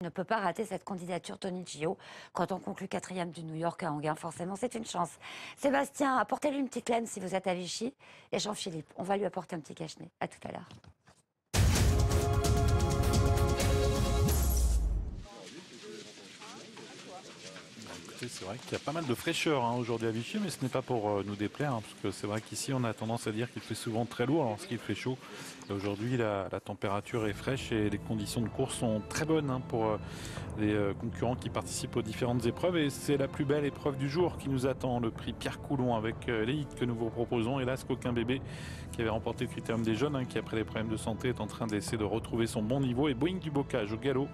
Ne peut pas rater cette candidature Tony Gio. Quand on conclut quatrième du New York à Enghien, forcément, c'est une chance. Sébastien, apportez-lui une petite laine si vous êtes à Vichy. Et Jean-Philippe, on va lui apporter un petit cache-nez. À tout à l'heure. C'est vrai qu'il y a pas mal de fraîcheur aujourd'hui à Vichy, mais ce n'est pas pour nous déplaire, parce que c'est vrai qu'ici on a tendance à dire qu'il fait souvent très lourd lorsqu'il fait chaud. Et aujourd'hui la température est fraîche et les conditions de course sont très bonnes pour les concurrents qui participent aux différentes épreuves. Et c'est la plus belle épreuve du jour qui nous attend, le prix Pierre Coulon avec les hits que nous vous proposons. Hélas, qu'aucun bébé qui avait remporté le Critérium des jeunes, qui après les problèmes de santé est en train d'essayer de retrouver son bon niveau. Et Boeing du Bocage au galop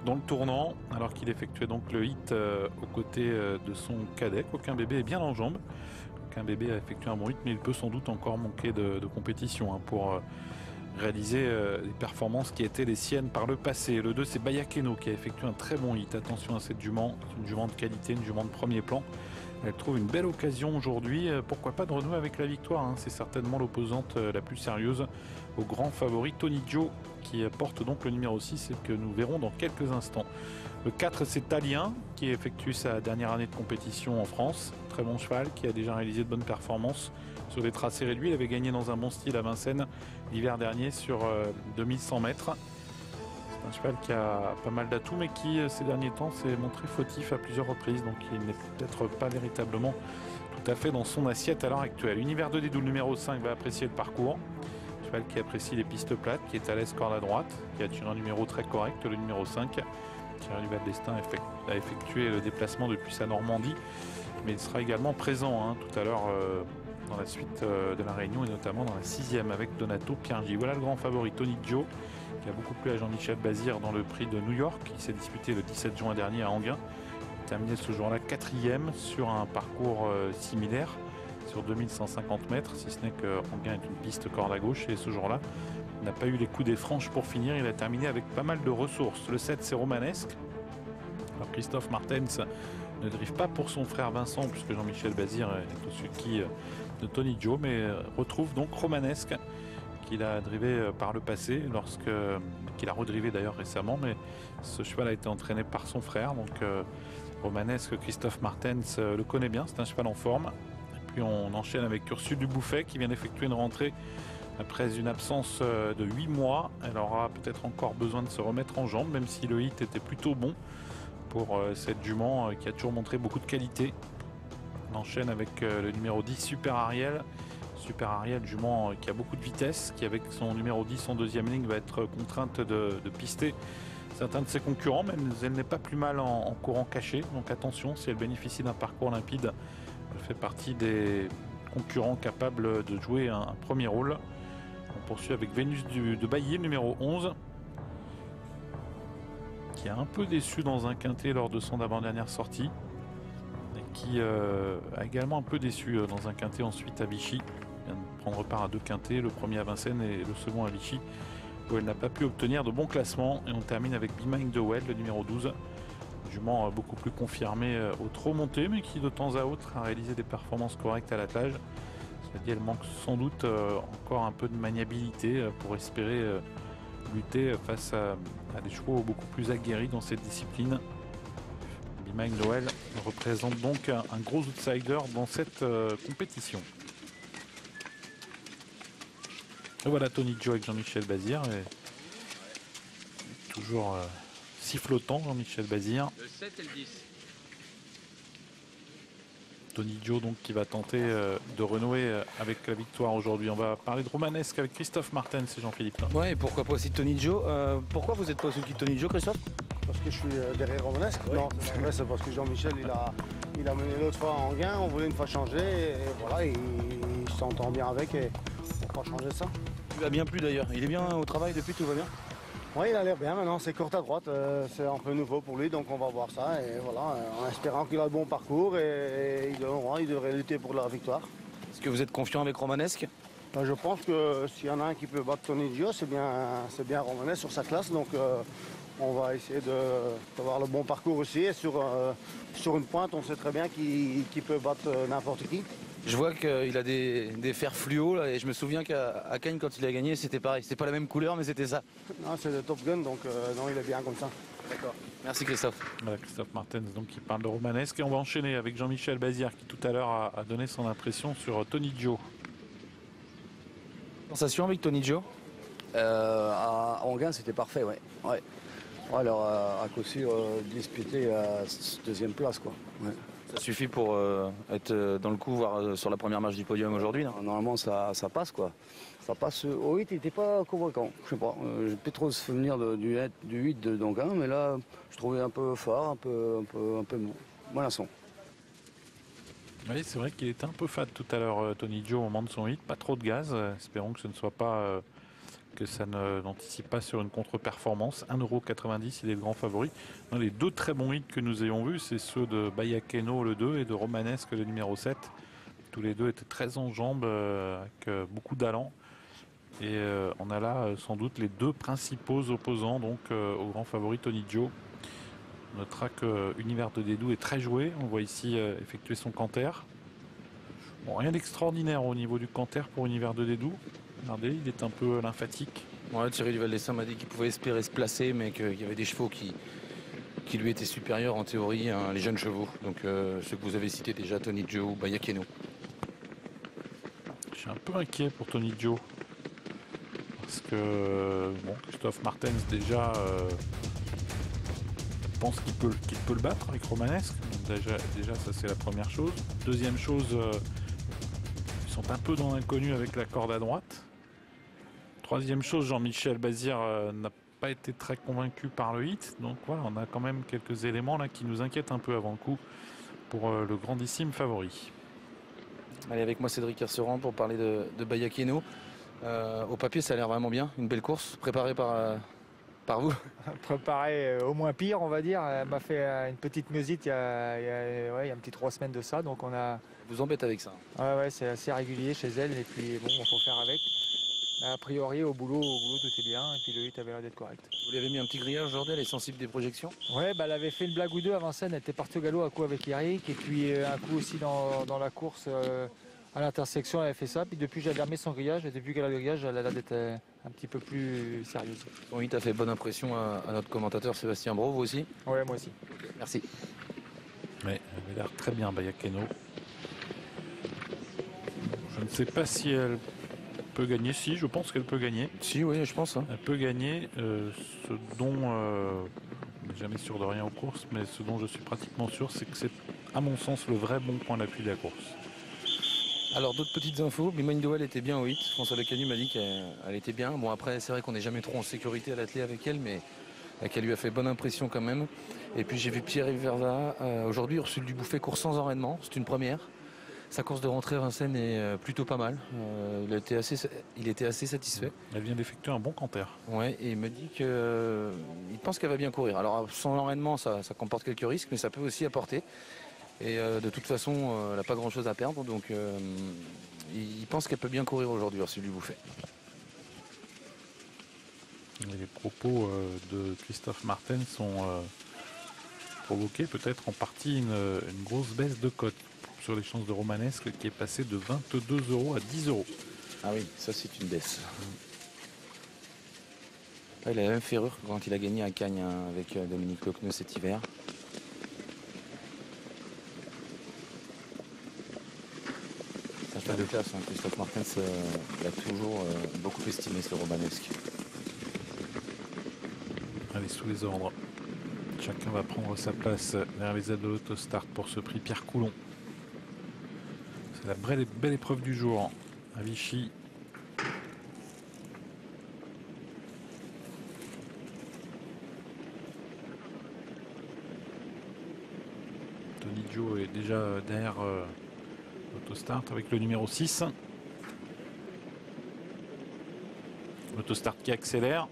dans le tournant, alors qu'il effectuait donc le hit aux côtés de son cadet. Aucun bébé est bien en jambes. Aucun bébé a effectué un bon rythme, mais il peut sans doute encore manquer de compétition pour réaliser les performances qui étaient les siennes par le passé. Le 2, c'est Bayakeno qui a effectué un très bon hit. Attention à cette jument, c'est une jument de qualité, une jument de premier plan. Elle trouve une belle occasion aujourd'hui, pourquoi pas de renouer avec la victoire. C'est certainement l'opposante la plus sérieuse au grand favori Tony Gio, qui porte donc le numéro 6 et que nous verrons dans quelques instants. Le 4, c'est Talien qui effectue sa dernière année de compétition en France. Très bon cheval qui a déjà réalisé de bonnes performances sur des tracés réduits. Il avait gagné dans un bon style à Vincennes l'hiver dernier sur 2100 mètres. C'est un cheval qui a pas mal d'atouts, mais qui ces derniers temps s'est montré fautif à plusieurs reprises. Donc il n'est peut-être pas véritablement tout à fait dans son assiette à l'heure actuelle. Univers 2 Dédoux, le numéro 5, va apprécier le parcours. Cheval qui apprécie les pistes plates, qui est à l'aise corde à droite, qui a tiré un numéro très correct, le numéro 5. Thierry Duval d'Estaing a effectué le déplacement depuis sa Normandie, mais il sera également présent tout à l'heure dans la suite de la réunion, et notamment dans la 6e avec Donato Piergi. Voilà le grand favori Tony Gio, qui a beaucoup plu à Jean-Michel Bazir dans le prix de New York, qui s'est disputé le 17 juin dernier à Enghien. Il a terminé ce jour-là 4e sur un parcours similaire, sur 2150 mètres, si ce n'est que Enghien est une piste corde à gauche, et ce jour-là, il n'a pas eu les coups des franches pour finir. Il a terminé avec pas mal de ressources. Le 7, c'est Romanesque. Alors Christophe Martens ne drive pas pour son frère Vincent, puisque Jean-Michel Bazir est au-dessus de Tony Gio, mais retrouve donc Romanesque, qu'il a drivé par le passé, qu'il a redrivé d'ailleurs récemment, mais ce cheval a été entraîné par son frère. Donc Romanesque, Christophe Martens le connaît bien, c'est un cheval en forme. Et puis on enchaîne avec Ursule Dubouffet qui vient d'effectuer une rentrée après une absence de 8 mois. Elle aura peut-être encore besoin de se remettre en jambes, même si le hit était plutôt bon pour cette jument qui a toujours montré beaucoup de qualité. On enchaîne avec le numéro 10, Super Ariel. Super Ariel, jument qui a beaucoup de vitesse, qui avec son numéro 10 en deuxième ligne va être contrainte de pister certains de ses concurrents, même elle n'est pas plus mal en courant caché. Donc attention, si elle bénéficie d'un parcours limpide, elle fait partie des concurrents capables de jouer un premier rôle. On poursuit avec Vénus de Bailly, numéro 11, qui a un peu déçu dans un quintet lors de son avant-dernière sortie, et qui a également un peu déçu dans un quintet ensuite à Vichy. Elle vient de prendre part à 2 quintets, le premier à Vincennes et le second à Vichy, où elle n'a pas pu obtenir de bons classements. Et on termine avec Be Mine de Well, le numéro 12, jument beaucoup plus confirmé au trot monté, mais qui de temps à autre a réalisé des performances correctes à l'attelage. C'est-à-dire qu'elle manque sans doute encore un peu de maniabilité pour espérer lutter face à des chevaux beaucoup plus aguerris dans cette discipline. Be Mine Noël représente donc un gros outsider dans cette compétition. Et voilà Tony Gio avec Jean-Michel Bazir. Et toujours sifflotant Jean-Michel Bazir. Le 7 et le 10. Tony Gio donc qui va tenter de renouer avec la victoire aujourd'hui. On va parler de Romanesque avec Christophe Martens et Jean-Philippe. Ouais, et pourquoi pas aussi Tony Gio. Pourquoi vous n'êtes pas aussi de Tony Gio, Christophe? Parce que je suis derrière Romanesque. Oui. Non, c'est parce que Jean-Michel il a mené l'autre fois à Enghien, on voulait une fois changer et voilà, il s'entend bien avec et on va changer ça. Il a bien plu d'ailleurs. Il est bien au travail depuis, tout va bien? Oui, il a l'air bien maintenant, c'est court à droite, c'est un peu nouveau pour lui, donc on va voir ça et voilà, en espérant qu'il a le bon parcours et il devrait lutter pour la victoire. Est-ce que vous êtes confiant avec Romanesque? Je pense que s'il y en a un qui peut battre Tony Gio, c'est bien Romanesque sur sa classe, donc on va essayer d'avoir le bon parcours aussi et sur une pointe, on sait très bien qu'il peut battre n'importe qui. Je vois qu'il a des fers fluo là, et je me souviens qu'à Cannes quand il a gagné c'était pareil. C'était pas la même couleur mais c'était ça. Non, c'est le Top Gun donc non, il est bien comme ça. D'accord. Merci Christophe. Voilà, Christophe Martens donc, qui parle de romanesque. Et on va enchaîner avec Jean-Michel Bazir qui tout à l'heure a donné son impression sur Tony Joe. Sensation avec Tony Joe? À Anguin, c'était parfait, ouais. Ouais. Alors, à Cossure, disputé à deuxième place, quoi. Ouais. Ça suffit pour être dans le coup, voire sur la première marche du podium aujourd'hui, non? Normalement, ça passe, quoi. Ça passe. Au 8, il n'était pas convaincant. Je sais pas. J'ai plus trop souvenir du 8 d'Anguin, mais là, je trouvais un peu fort, un peu mou. Voilà son. Oui, c'est vrai qu'il était un peu fade tout à l'heure, Tony Joe, au moment de son hit. Pas trop de gaz. Espérons que ce ne soit pas. Que ça n'anticipe pas sur une contre-performance. 1,90 €, il est le grand favori. Les deux très bons hits que nous ayons vus, c'est ceux de Bayakeno le 2 et de Romanesque le numéro 7. Tous les deux étaient très en jambes, avec beaucoup d'allant. Et on a là sans doute les deux principaux opposants donc, au grand favori Tony Joe. On notera que Univers de Dédou est très joué. On voit ici effectuer son canter. Bon, rien d'extraordinaire au niveau du canter pour Univers de Dédou. Regardez, il est un peu lymphatique. Ouais, Thierry Duval-Dessin m'a dit qu'il pouvait espérer se placer, mais qu'il y avait des chevaux qui lui étaient supérieurs en théorie, hein, les jeunes chevaux. Donc ceux que vous avez cités déjà, Tony Joe ou Bayakeno. Je suis un peu inquiet pour Tony Joe. Parce que bon, Christophe Martens déjà pense qu'il peut le battre avec Romanesque. Déjà ça c'est la première chose. Deuxième chose, ils sont un peu dans l'inconnu avec la corde à droite. Troisième chose, Jean-Michel Bazir n'a pas été très convaincu par le hit. Donc voilà, on a quand même quelques éléments là qui nous inquiètent un peu avant le coup pour le grandissime favori. Allez, avec moi Cédric Herseran pour parler de Bayakeno. Au papier, ça a l'air vraiment bien. Une belle course préparée par vous. Préparé au moins pire, on va dire. Elle m'a fait une petite musite il y a un petit 3 semaines de ça. Donc on a. Vous embête avec ça? Ouais, c'est assez régulier chez elle. Et puis bon, il faut faire avec. A priori, au boulot, tout est bien. Et puis le 8 avait l'air d'être correct. Vous lui avez mis un petit grillage aujourd'hui, elle est sensible des projections? Ouais, elle avait fait une blague ou deux avant ça. Elle était partie au galop à coup avec Eric. Et puis un coup aussi dans la course à l'intersection, elle avait fait ça. Puis depuis, j'avais remis son grillage. Et depuis qu'elle a le grillage, elle a l'air d'être un petit peu plus sérieuse. Son hit a fait bonne impression à notre commentateur Sébastien Brault, vous aussi? Ouais, moi aussi. Merci. Ouais, elle avait l'air très bien, Bayakeno. Je ne sais pas si elle peut gagner. Si, je pense qu'elle peut gagner. Si, oui, je pense. Hein. Elle peut gagner. Ce dont, on n'est jamais sûr de rien aux courses, mais ce dont je suis pratiquement sûr, c'est que c'est, à mon sens, le vrai bon point d'appui de la course. Alors, d'autres petites infos. Bimane Doel était bien au hit. François Lecanu m'a dit qu'elle était bien. Bon, après, c'est vrai qu'on n'est jamais trop en sécurité à l'attelé avec elle, mais qu'elle lui a fait bonne impression quand même. Et puis, j'ai vu Pierre-Yves Verva. Aujourd'hui, Ursule Dubouffet court sans enraînement. C'est une première. Sa course de rentrée à Vincennes est plutôt pas mal. Il était assez satisfait. Elle vient d'effectuer un bon canter. Ouais, et il me dit qu'il pense qu'elle va bien courir. Alors sans enraînement, ça comporte quelques risques, mais ça peut aussi apporter. Et de toute façon, elle n'a pas grand-chose à perdre, donc il pense qu'elle peut bien courir aujourd'hui, Ursule Dubouffet. Les propos de Christophe Martens sont provoqués peut-être en partie une grosse baisse de cote sur les chances de Romanesque qui est passé de 22 € à 10 €. Ah oui, ça c'est une baisse. Il a la même ferrure que quand il a gagné à Cagnes avec Dominique Lecneux cet hiver. Ça fait de classe, hein. Christophe Martens l'a toujours beaucoup estimé ce Romanesque. Allez, sous les ordres. Chacun va prendre sa place vers les aides de l'autostart pour ce prix Pierre Coulon. C'est la belle épreuve du jour à Vichy. Tony Joe est déjà derrière l'autostart avec le numéro 6. L'autostart qui accélère.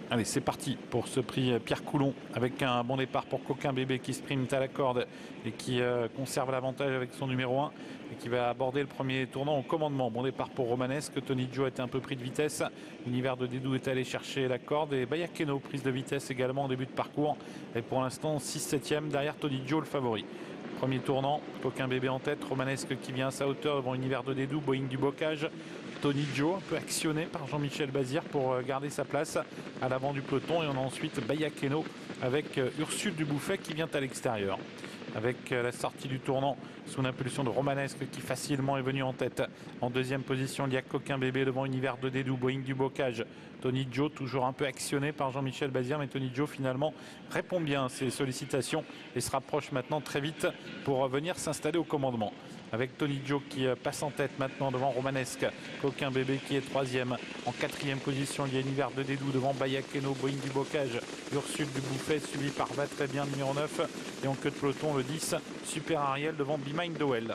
Allez, c'est parti pour ce prix Pierre Coulon avec un bon départ pour Coquin Bébé qui sprint à la corde et qui conserve l'avantage avec son numéro 1 et qui va aborder le premier tournant au commandement. Bon départ pour Romanesque. Tony Joe était un peu pris de vitesse. Univers de Dédou est allé chercher la corde et Bayakeno prise de vitesse également en début de parcours. Et pour l'instant 6/7 derrière Tony Joe le favori. Premier tournant, Coquin Bébé en tête, Romanesque qui vient à sa hauteur devant Univers de Dédou, Boeing du bocage. Tony Gio, un peu actionné par Jean-Michel Bazir pour garder sa place à l'avant du peloton. Et on a ensuite Bayakeno avec Ursule Dubouffet qui vient à l'extérieur. Avec la sortie du tournant sous l'impulsion de Romanesque qui facilement est venu en tête. En deuxième position, il y a Coquin Bébé devant Univers de Dédou, Boeing du Bocage. Tony Gio toujours un peu actionné par Jean-Michel Bazir, mais Tony Gio finalement répond bien à ses sollicitations et se rapproche maintenant très vite pour venir s'installer au commandement. Avec Tony Gio qui passe en tête maintenant devant Romanesque. Coquin Bébé qui est troisième. En quatrième position, il y a Univers de Dédou devant Bayakeno, Boeing du Bocage, Ursule Dubouffet suivi par Va Très Bien numéro 9. Et en queue de peloton, le 10, Super Ariel devant Be Mine Dowell.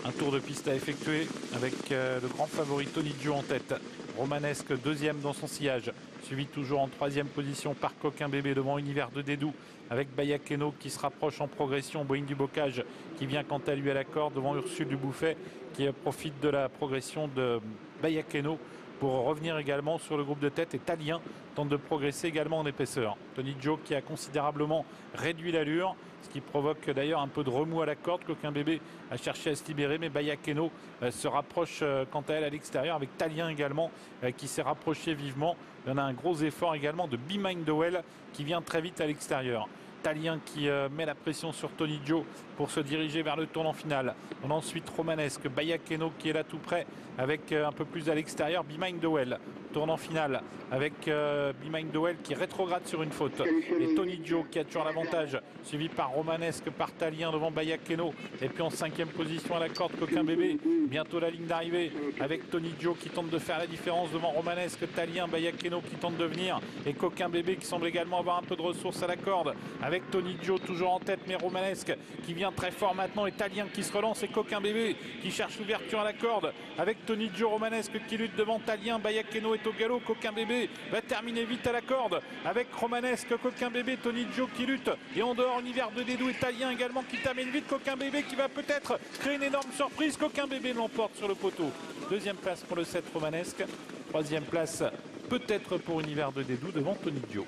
Un tour de piste à effectuer avec le grand favori Tony Gio en tête. Romanesque deuxième dans son sillage, suivi toujours en troisième position par Coquin Bébé devant Univers de Dédou, avec Bayakeno qui se rapproche en progression, Boeing du Bocage qui vient quant à lui à la corde devant Ursule Dubouffet qui profite de la progression de Bayakeno pour revenir également sur le groupe de tête, et Talien tente de progresser également en épaisseur. Tony Gio qui a considérablement réduit l'allure, ce qui provoque d'ailleurs un peu de remous à la corde. Coquin Bébé a cherché à se libérer, mais Bayakeno se rapproche quant à elle à l'extérieur, avec Talien également qui s'est rapproché vivement. Il y en a un gros effort également de Be Mine Dowell qui vient très vite à l'extérieur. Talien qui met la pression sur Tony Gio pour se diriger vers le tournant final. On a ensuite Romanesque, Bayakeno qui est là tout près avec un peu plus à l'extérieur, Be Mine Dowell. Tournant final avec Be Mine Dowell qui rétrograde sur une faute. Et Tony Gio qui a toujours l'avantage, suivi par Romanesque, par Talien devant Bayakeno. Et puis en cinquième position à la corde, Coquin Bébé. Bientôt la ligne d'arrivée avec Tony Gio qui tente de faire la différence devant Romanesque, Talien, Bayakeno qui tente de venir. Et Coquin Bébé qui semble également avoir un peu de ressources à la corde. Avec Tony Gio toujours en tête, mais Romanesque qui vient très fort maintenant. Et Talien qui se relance, et Coquin Bébé qui cherche l'ouverture à la corde. Avec Tony Gio, Romanesque qui lutte devant Talien, Bayakeno est au galop. Coquin Bébé va terminer vite à la corde avec Romanesque, Coquin Bébé, Tony Gio qui lutte. Et en dehors, Univers de Dédou et Talien également qui termine vite. Coquin Bébé qui va peut-être créer une énorme surprise. Coquin Bébé l'emporte sur le poteau. Deuxième place pour le 7 Romanesque. Troisième place peut-être pour Univers de Dédou devant Tony Gio.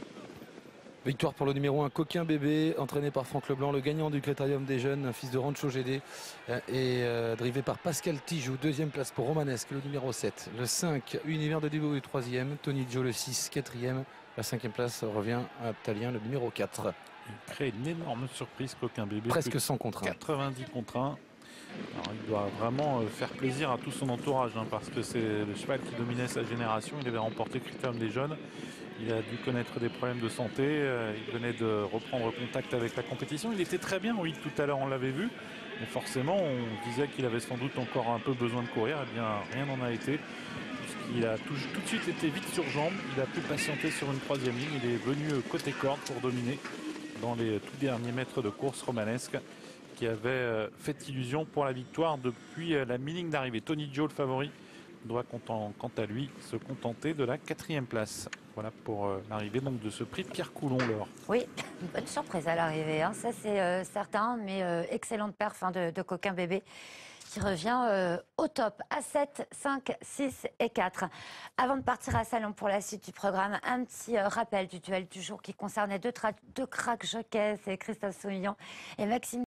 Victoire pour le numéro 1, Coquin Bébé, entraîné par Franck Leblanc, le gagnant du Critérium des Jeunes, un fils de Rancho GD, et drivé par Pascal Tijoux. Deuxième place pour Romanesque, le numéro 7. Le 5, Univers de Dédou, le troisième. Tony Gio, le 6, quatrième. La cinquième place revient à Talien, le numéro 4. Il crée une énorme surprise, Coquin Bébé. Presque 100 contre 1. 90 contre 1. Alors, il doit vraiment faire plaisir à tout son entourage, parce que c'est le cheval qui dominait sa génération. Il avait remporté le Critérium des Jeunes. Il a dû connaître des problèmes de santé. Il venait de reprendre contact avec la compétition. Il était très bien, oui, tout à l'heure on l'avait vu. Mais forcément, on disait qu'il avait sans doute encore un peu besoin de courir. Eh bien, rien n'en a été. Il a tout de suite été vite sur jambe. Il a pu patienter sur une troisième ligne. Il est venu côté corde pour dominer dans les tout derniers mètres de course. Romanesque qui avait fait illusion pour la victoire depuis la mi-ligne d'arrivée. Tony Gio, le favori, doit quant à lui se contenter de la quatrième place. Voilà pour l'arrivée donc de ce prix de Pierre Coulon, Laure. Oui, une bonne surprise à l'arrivée, ça c'est certain, mais excellente perf de Coquin Bébé qui revient au top à 7, 5, 6 et 4. Avant de partir à Salon pour la suite du programme, un petit rappel du duel du jour qui concernait deux cracks jockeys, c'est Christophe Soumillon et Maxime